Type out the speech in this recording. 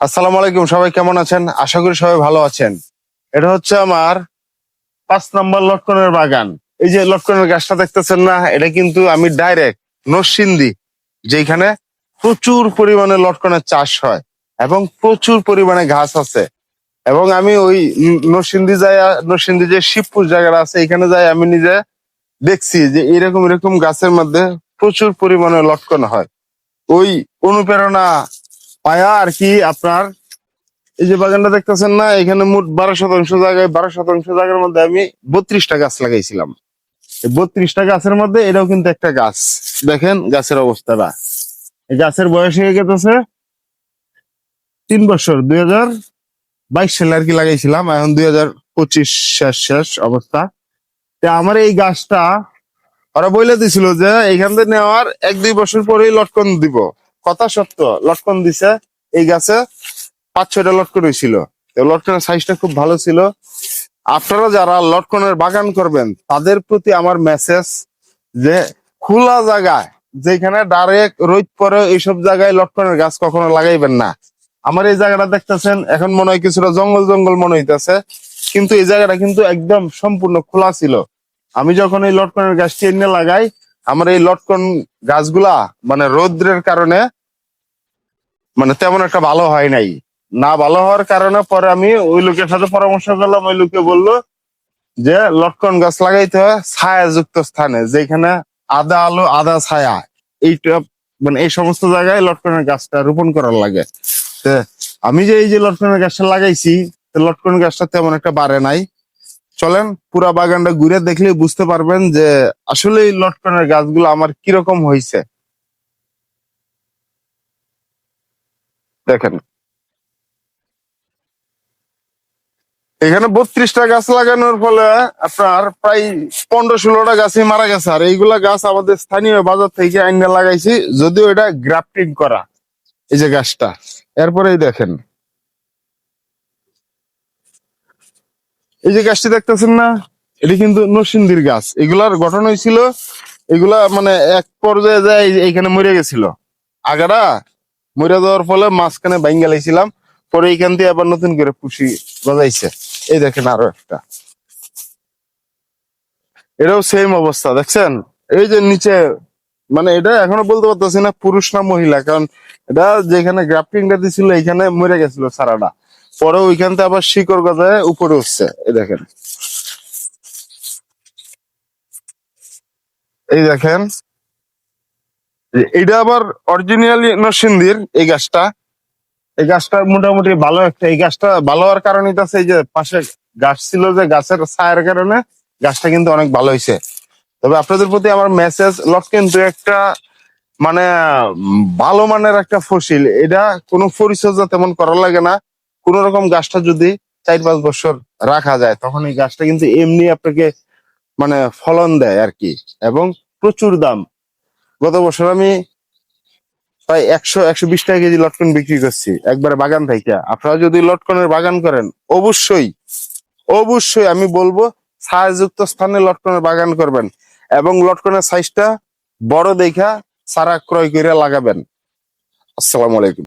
আসসালামু আলাইকুম, সবাই কেমন আছেন? আশা করি সবাই ভালো আছেন। এটা হচ্ছে আমার 5 নম্বর লটকনের বাগান। এই যে লটকনের গাছটা দেখতেছেন না, এটা কিন্তু আমি ডাইরেক্ট নরসিংদী, যেখানে প্রচুর পরিমাণে লটকনের চাষ হয় এবং প্রচুর পরিমাণে ঘাস আছে। এবং আমি ওই নরসিংদী যে শিবপুর জায়গাটা আছে, এখানে যাই আমি নিজে দেখছি যে এরকম এরকম গাছের মধ্যে প্রচুর পরিমাণে লটকন হয়। ওই অনুপ্রেরণা পায়া আর কি আপনার এই যে বাগানটা দেখতেছেন না, এখানে মোট 12 শতাংশ মধ্যে আমি 32টা গাছ লাগাইছিলাম। এই 32টা গাছের মধ্যে এটাও কিন্তু একটা গাছ। দেখেন গাছের অবস্থাটা। এই গাছের বয়স হয়ে গেছে 3 বছর। 2022 সালে আর কি লাগাইছিলাম, এখন 2025 শেষ শেষ অবস্থা। তা আমার এই গাছটা ওরা বলে দিছিল যে এইখান থেকে নেওয়ার 1-2 বছর পরেই লটকন দিব। কথা সত্য, লটকন দিছে। এই গাছে 5-6টা লটকন হয়েছিল। লটকনের সাইজটা খুব ভালো ছিল। আপনারা যারা লটকনের বাগান করবেন তাদের প্রতি আমার মেসেজ যে খোলা জায়গায়, যেখানে ডাইরেক্ট রোদ পড়ে, এইসব জায়গায় লটকনের গাছ কখনো লাগাইবেন না। আমার এই জায়গাটা দেখতেছেন, এখন মনে হয় কিছুটা জঙ্গল জঙ্গল মনে হইতেছে, কিন্তু এই জায়গাটা কিন্তু একদম সম্পূর্ণ খোলা ছিল। আমি যখন এই লটকনের গাছটি এনে লাগাই, আমার এই লটকন গাছগুলা মানে রৌদ্রের কারণে মানে তেমন একটা ভালো হয় নাই। না ভালো হওয়ার কারণে পরে আমি ওই লোকের সাথে পরামর্শ করলাম। ওই লোকে বললো যে লটকন গাছ লাগাইতে হয় ছায়াযুক্ত স্থানে, যেখানে আধা আলো আধা ছায়া, এইটা মানে এই সমস্ত জায়গায় লটকনের গাছটা রোপণ করার লাগে। তো আমি যে এই যে লটকনের গাছটা লাগাইছি, লটকনের গাছটা তেমন একটা বাড়ে নাই। চলেন পুরা বাগানটা ঘুরে দেখলে বুঝতে পারবেন যে আসলে এই লটকনের গাছগুলো আমার কিরকম হয়েছে। দেখেন, এখানে 32টা গাছ লাগানোর ফলে আপনার প্রায় 15-16টা গাছই মারা গেছে। আর এইগুলা গাছ আমাদের স্থানীয় বাজার থেকে আইনা লাগাইছি, যদিও এটা গ্রাফটিং করা। এই যে গাছটা, এরপরেই দেখেন এই যে গাছটি দেখতেছেন না, এটি কিন্তু নরসিংদীর গাছ। এগুলার গঠন হয়েছিল, এগুলা মানে এক পর্যায়ে যায় এইখানে মরে গেছিল। আগাটা মরে যাওয়ার ফলে মাঝখানে ভাঙ্গা লাইছিলাম, পরে এইখান দিয়ে আবার নতুন করে পুষি গজাইছে। এই দেখেন আরো একটা, এটাও সেম অবস্থা দেখছেন। এই যে নিচে মানে এটা এখনো বলতে পারতেছি না পুরুষ না মহিলা, কারণ এটা যেখানে গ্রাফটিংটা দিছিল এইখানে মরে গেছিল সারাটা। পরে ওইখান থেকে আবার শিকড় গজায় উপরে উঠছে। এই দেখেন, এই দেখেন, এইটা আবার অরিজিনালি নরসিংদীর এই গাছটা। এই গাছটা মোটামুটি ভালো একটা, এই গাছটা ভালো হওয়ার কারণ আছে এই যে পাশে গাছ ছিল, যে গাছের ছায়ার কারণে গাছটা কিন্তু অনেক ভালো হয়েছে। তবে আপনাদের প্রতি আমার মেসেজ, লট কিন্তু একটা মানে ভালো মানের একটা ফসিল। এটা কোনো পরিচর্যা তেমন করা লাগে না। কোন রকম গাছটা যদি 4-5 বছর রাখা যায়, তখন এই গাছটা কিন্তু এমনি আপনাকে মানে ফলন দেয় আর কি, এবং প্রচুর দাম। গত বছর আমি প্রায় 100-120 টাকা কেজি লটকন বিক্রি করছি একবারে বাগান থেকে। আপনারা যদি লটকনের বাগান করেন, অবশ্যই অবশ্যই আমি বলবো ছায়াযুক্ত স্থানে লটকনের বাগান করবেন, এবং লটকনের সাইজটা বড় দেখা চারা ক্রয় করে লাগাবেন। আসসালামু আলাইকুম।